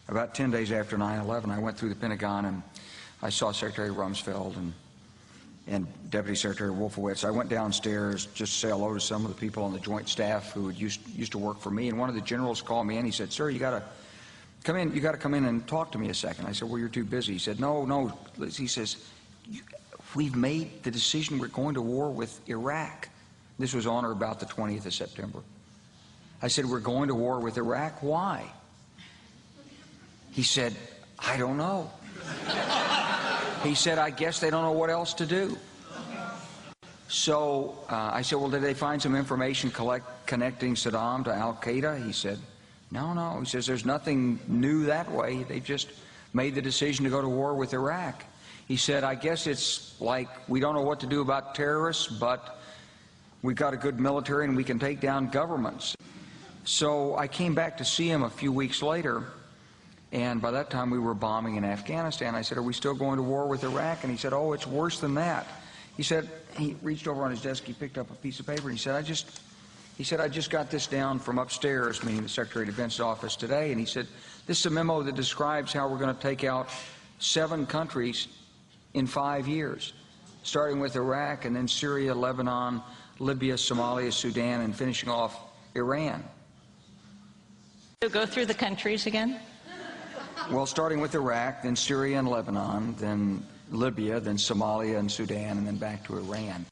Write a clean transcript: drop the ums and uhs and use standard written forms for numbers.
About 10 days after 9/11, I went through the Pentagon and I saw Secretary Rumsfeld and Deputy Secretary Wolfowitz. I went downstairs just to say hello to some of the people on the Joint Staff who used to work for me, and one of the generals called me in. He said, "Sir, you got to come in. You got to come in and talk to me a second." I said, "Well, you're too busy." He said, "No." He says, "We've made the decision. We're going to war with Iraq." This was on or about the 20th of September. I said, "We're going to war with Iraq. Why?" He said, "I don't know." He said, "I guess they don't know what else to do." So I said, "Well, did they find some information connecting Saddam to Al-Qaeda?" He said, No. He says, "There's nothing new that way. They just made the decision to go to war with Iraq." He said, "I guess it's like we don't know what to do about terrorists, but we've got a good military and we can take down governments." So I came back to see him a few weeks later, and by that time we were bombing in Afghanistan. I said, "Are we still going to war with Iraq?" And he said, "Oh, it's worse than that." He said, he reached over on his desk, he picked up a piece of paper, and he said, I just got this down from upstairs," meaning the Secretary of Defense's office today, and he said, "This is a memo that describes how we're going to take out 7 countries in 5 years, starting with Iraq and then Syria, Lebanon, Libya, Somalia, Sudan, and finishing off Iran." So go through the countries again? Well, starting with Iraq, then Syria and Lebanon, then Libya, then Somalia and Sudan, and then back to Iran.